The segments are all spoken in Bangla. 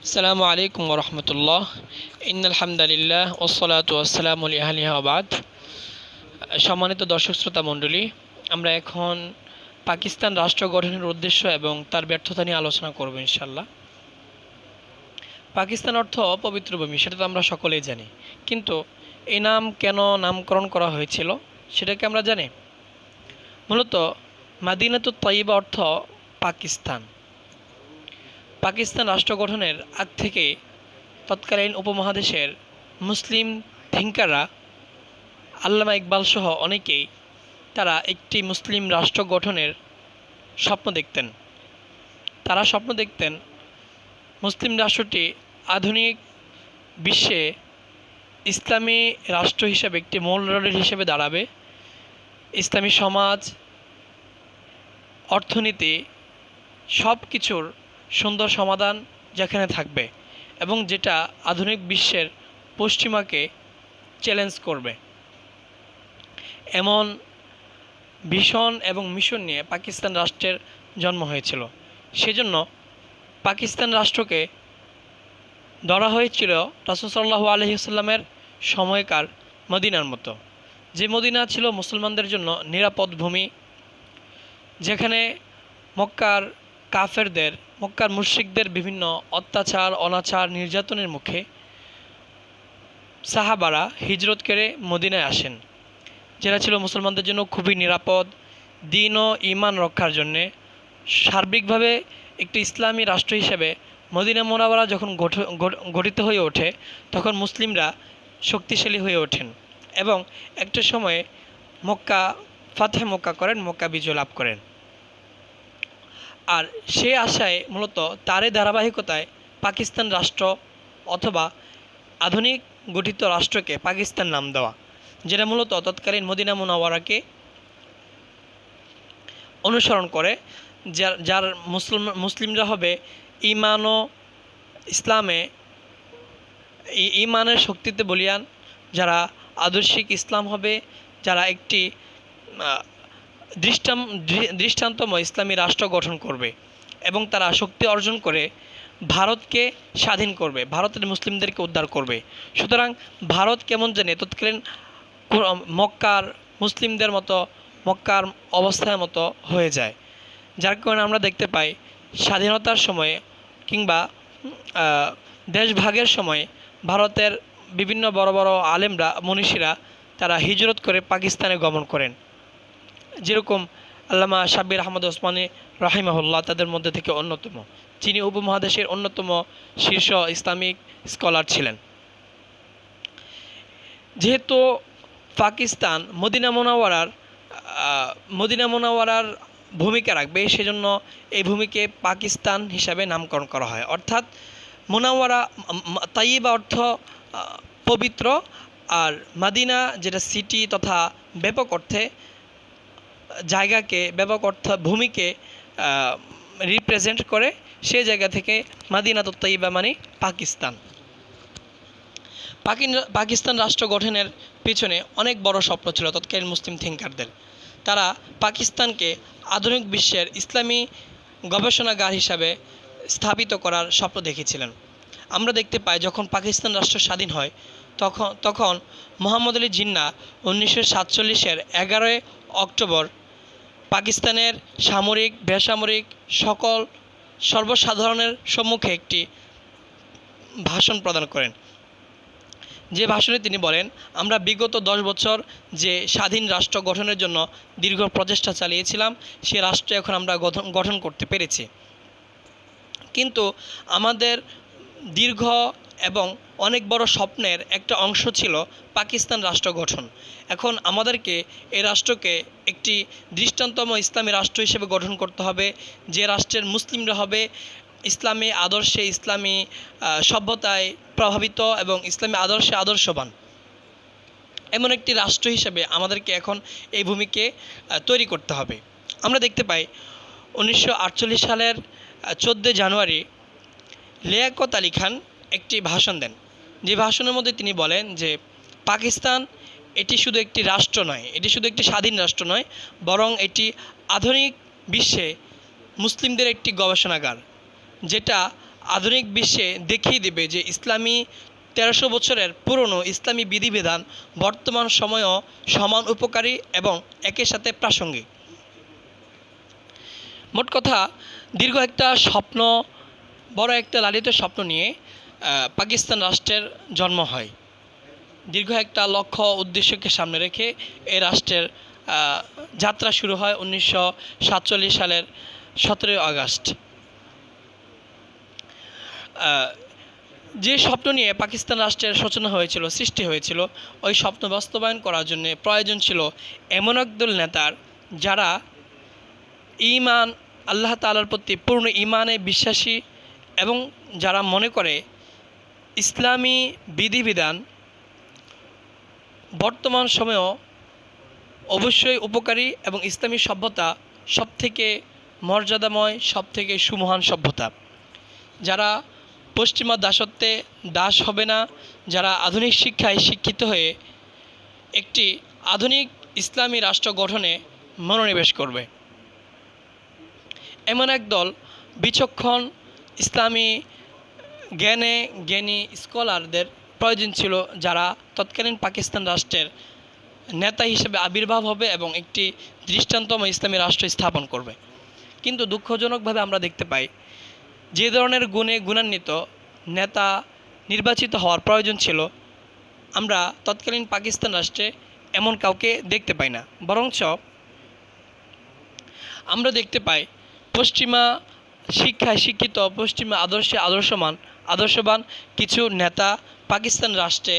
আসসালামু আলাইকুম রহমতুল্লাহ। ইন্নালহামদুলিল্লাহ ওসসালাতু ওয়াসসালামু আলিহি ওয়া বাদ। সম্মানিত দর্শক শ্রোতা মণ্ডলী, আমরা এখন পাকিস্তান রাষ্ট্র গঠনের উদ্দেশ্য এবং তার ব্যর্থতা নিয়ে আলোচনা করব ইনশাল্লাহ। পাকিস্তান অর্থ পবিত্র ভূমি, সেটা তো আমরা সকলেই জানি, কিন্তু এই নাম কেন নামকরণ করা হয়েছিল সেটা কি আমরা জানি? মূলত মাদিনাতুত তয়্যিবা অর্থ পাকিস্তান। পাকিস্তান রাষ্ট্র গঠনের আগ থেকে তৎকালীন উপমহাদেশের মুসলিম থিঙ্কাররা, আল্লামা ইকবাল সহ অনেকেই, তারা একটি মুসলিম রাষ্ট্র গঠনের স্বপ্ন দেখতেন। তারা স্বপ্ন দেখতেন মুসলিম রাষ্ট্রটি আধুনিক বিশ্বে ইসলামী রাষ্ট্র হিসেবে একটি মডেল হিসেবে দাঁড়াবে। ইসলামী সমাজ, অর্থনীতি, সব কিছুর সুন্দর সমাধান যেখানে থাকবে এবং যেটা আধুনিক বিশ্বের পশ্চিমাকে চ্যালেঞ্জ করবে, এমন ভিশন এবং মিশন নিয়ে পাকিস্তান রাষ্ট্রের জন্ম হয়েছিল। সেজন্য পাকিস্তান রাষ্ট্রকে ধরা হয়েছিল রাসূল সাল্লাল্লাহু আলাইহি ওয়াসাল্লামের সময়কার মদিনার মতো, যে মদিনা ছিল মুসলমানদের জন্য নিরাপদ ভূমি, যেখানে মক্কার কাফেরদের, মক্কার মুশরিকদের বিভিন্ন অত্যাচার, অনাচার, নির্যাতনের মুখে সাহাবারা হিজরত করে মদিনায় আসেন, যেটা ছিল মুসলমানদের জন্য খুবই নিরাপদ। দিন ও ঈমান রক্ষার জন্যে সার্বিকভাবে একটি ইসলামী রাষ্ট্র হিসেবে মদিনা মুনাওয়ারা যখন গঠিত হয়ে ওঠে, তখন মুসলিমরা শক্তিশালী হয়ে ওঠেন এবং একটা সময়ে মক্কা ফাতহে মক্কা করেন, মক্কা বিজয় লাভ করেন। আর সে আশায় মূলত তারই ধারাবাহিকতায় পাকিস্তান রাষ্ট্র অথবা আধুনিক গঠিত রাষ্ট্রকে পাকিস্তান নাম দেওয়া, যেটা মূলত তৎকালীন মদিনা মুনাওয়ারাকে অনুসরণ করে, যার মুসলিমরা হবে ঈমান ও ইসলামে, ঈমানের শক্তিতে বলিয়ান, যারা আদর্শিক ইসলাম হবে, যারা একটি দৃষ্টান্তময় ইসলামী রাষ্ট্র গঠন করবে এবং তারা শক্তি অর্জন করে ভারতকে স্বাধীন করবে, ভারতের মুসলিমদেরকে উদ্ধার করবে। সুতরাং ভারত কেমন জানে তৎকালীন মক্কার মুসলিমদের মতো, মক্কার অবস্থার মতো হয়ে যায়, যার কারণে আমরা দেখতে পাই স্বাধীনতার সময়ে কিংবা দেশভাগের সময় ভারতের বিভিন্ন বড় বড় আলেমরা, মনীষীরা, তারা হিজরত করে পাকিস্তানে গমন করেন। যেরকম আল্লামা শাব্বির আহমদ ওসমানী রাহিমাহুল্লাহ তাদের মধ্যে থেকে অন্যতম, যিনি উপমহাদেশের অন্যতম শীর্ষ ইসলামিক স্কলার ছিলেন। যেহেতু পাকিস্তান মদিনা মুনাওয়ারার ভূমিকা রাখবে, সেজন্য এই ভূমিকে পাকিস্তান হিসাবে নামকরণ করা হয়। অর্থাৎ মুনাওয়ারা, তাইয়্যিবা অর্থ পবিত্র, আর মাদিনা যেটা সিটি তথা ব্যাপক অর্থে জায়গাকে, ব্যাপক অর্থ ভূমিকে রিপ্রেজেন্ট করে, সেই জায়গা থেকে মাদিনাতুত তয়্যিবা মানে পাকিস্তান। পাকিস্তান রাষ্ট্র গঠনের পিছনে অনেক বড় স্বপ্ন ছিল তৎকালীন মুসলিম থিঙ্কারদের। তারা পাকিস্তানকে আধুনিক বিশ্বের ইসলামী গবেষণাগার হিসাবে স্থাপিত করার স্বপ্ন দেখেছিলেন। আমরা দেখতে পাই যখন পাকিস্তান রাষ্ট্র স্বাধীন হয়, তখন মোহাম্মদ আলী জিন্নাহ 1947-এর 11 অক্টোবর পাকিস্তানের সামরিক, বেসামরিক সকল সর্বসাধারণের সম্মুখে একটি ভাষণ প্রদান করেন। যে ভাষণে তিনি বলেন, আমরা বিগত 10 বছর যে স্বাধীন রাষ্ট্র গঠনের জন্য দীর্ঘ প্রচেষ্টা চালিয়েছিলাম, সে রাষ্ট্র এখন আমরা গঠন করতে পেরেছি, কিন্তু আমাদের দীর্ঘ এবং অনেক বড় স্বপ্নের একটা অংশ ছিল পাকিস্তান রাষ্ট্র গঠন। এখন আমাদেরকে এই রাষ্ট্রকে একটি দৃষ্টান্তময় ইসলামী রাষ্ট্র হিসেবে গঠন করতে হবে, যে রাষ্ট্রের মুসলিমরা হবে ইসলামী আদর্শে, ইসলামী সভ্যতায় প্রভাবিত এবং ইসলামী আদর্শে আদর্শবান, এমন একটি রাষ্ট্র হিসেবে আমাদেরকে এখন এই ভূমিকে তৈরি করতে হবে। আমরা দেখতে পাই 1948 সালের 14 জানুয়ারি লিয়াকত আলী খান একটি ভাষণ দেন, যে ভাষণের মধ্যে তিনি বলেন যে পাকিস্তান এটি শুধু একটি রাষ্ট্র নয়, এটি শুধু একটি স্বাধীন রাষ্ট্র নয়, বরং এটি আধুনিক বিশ্বে মুসলিমদের একটি গবেষণাগার, যেটা আধুনিক বিশ্বে দেখিয়ে দেবে যে ইসলামী 1300 বছরের পুরনো ইসলামী বিধিবিধান বর্তমান সময়েও সমান উপকারী এবং একের সাথে প্রাসঙ্গিক। মোট কথা, দীর্ঘ একটা স্বপ্ন, বড় একটা লালিত স্বপ্ন নিয়ে পাকিস্তান রাষ্ট্রের জন্ম হয়। দীর্ঘ একটা লক্ষ্য উদ্দেশ্যকে সামনে রেখে এই রাষ্ট্রের যাত্রা শুরু হয় 1947 সালের 17 আগস্ট। যে স্বপ্ন নিয়ে পাকিস্তান রাষ্ট্রের সূচনা হয়েছিল, সৃষ্টি হয়েছিল, ওই স্বপ্ন বাস্তবায়ন করার জন্য প্রয়োজন ছিল এমন একদল নেতার যারা ঈমান, আল্লাহ তাআলার প্রতি পূর্ণ ঈমানে বিশ্বাসী এবং যারা মনে করে ইসলামী বিধিবিধান বর্তমান সময়েও অবশ্যই উপকারী এবং ইসলামী সভ্যতা সবথেকে মর্যাদাময়, সবথেকে সুমহান সভ্যতা। যারা পশ্চিমা দাসত্বে দাস হবে না, যারা আধুনিক শিক্ষায় শিক্ষিত হয়ে একটি আধুনিক ইসলামী রাষ্ট্র গঠনে মনোনিবেশ করবে, এমন একদল বিচক্ষণ ইসলামী জ্ঞানী স্কলারদের প্রয়োজন ছিল, যারা তৎকালীন পাকিস্তান রাষ্ট্রের নেতা হিসেবে আবির্ভাব হবে এবং একটি দৃষ্টান্তময় ইসলামী রাষ্ট্র স্থাপন করবে। কিন্তু দুঃখজনকভাবে আমরা দেখতে পাই, যে ধরনের গুণে গুণান্বিত নেতা নির্বাচিত হওয়ার প্রয়োজন ছিল, আমরা তৎকালীন পাকিস্তান রাষ্ট্রে এমন কাউকে দেখতে পাই না। বরঞ্চ আমরা দেখতে পাই পশ্চিমা শিক্ষায় শিক্ষিত, পশ্চিমা আদর্শে আদর্শবান কিছু নেতা পাকিস্তান রাষ্ট্রে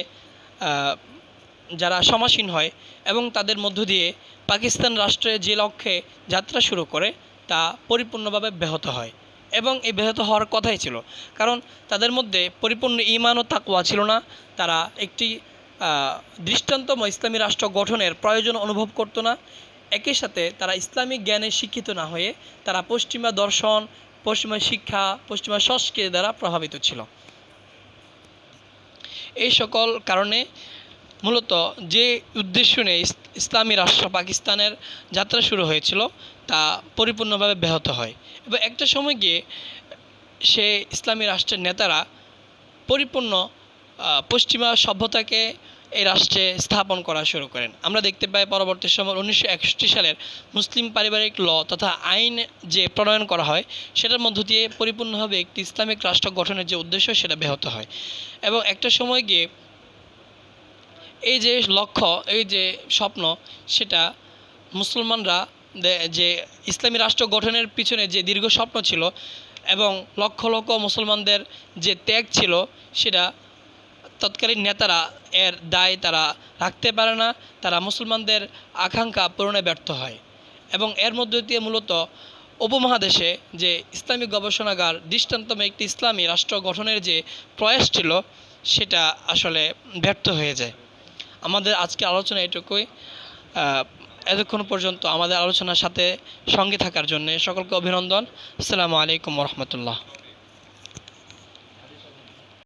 যারা সমাসীন হয় এবং তাদের মধ্য দিয়ে পাকিস্তান রাষ্ট্রে যে লক্ষ্যে যাত্রা শুরু করে তা পরিপূর্ণভাবে ব্যাহত হয়। এবং এই ব্যাহত হওয়ার কথাই ছিল, কারণ তাদের মধ্যে পরিপূর্ণ ঈমান ও তাকওয়া ছিল না। তারা একটি দৃষ্টান্তময় ইসলামী রাষ্ট্র গঠনের প্রয়োজন অনুভব করতো না। একই সাথে তারা ইসলামিক জ্ঞানে শিক্ষিত না হয়ে তারা পশ্চিমা দর্শন, পশ্চিমা শিক্ষা, পশ্চিমা সংস্কৃতি দ্বারা প্রভাবিত ছিল। এই সকল কারণে মূলত যে উদ্দেশ্য নিয়ে ইসলামী রাষ্ট্র পাকিস্তানের যাত্রা শুরু হয়েছিল তা পরিপূর্ণভাবে ব্যাহত হয় এবং একটা সময় গিয়ে সে ইসলামী রাষ্ট্রের নেতারা পরিপূর্ণ পশ্চিমা সভ্যতাকে এই রাষ্ট্রে স্থাপন করা শুরু করেন। আমরা দেখতে পাই পরবর্তী সময় 1961 সালের মুসলিম পারিবারিক ল তথা আইন যে প্রণয়ন করা হয়, সেটার মধ্য দিয়ে পরিপূর্ণভাবে একটি ইসলামিক রাষ্ট্র গঠনের যে উদ্দেশ্য সেটা ব্যাহত হয় এবং একটা সময় গিয়ে এই যে লক্ষ্য, এই যে স্বপ্ন, সেটা মুসলমানরা যে ইসলামী রাষ্ট্র গঠনের পিছনে যে দীর্ঘ স্বপ্ন ছিল এবং লক্ষ লক্ষ মুসলমানদের যে ত্যাগ ছিল, সেটা তৎকালীন নেতারা এর দায় তারা রাখতে পারে না। তারা মুসলমানদের আকাঙ্ক্ষা পূরণে ব্যর্থ হয় এবং এর মধ্য দিয়ে মূলত উপমহাদেশে যে ইসলামিক গবেষণাগার দৃষ্টান্তময় একটি ইসলামী রাষ্ট্র গঠনের যে প্রয়াস ছিল, সেটা আসলে ব্যর্থ হয়ে যায়। আমাদের আজকে আলোচনা এটুকুই। এতক্ষণ পর্যন্ত আমাদের আলোচনার সাথে সঙ্গে থাকার জন্য সকলকে অভিনন্দন। আসসালামু আলাইকুম ওয়া রাহমাতুল্লাহ।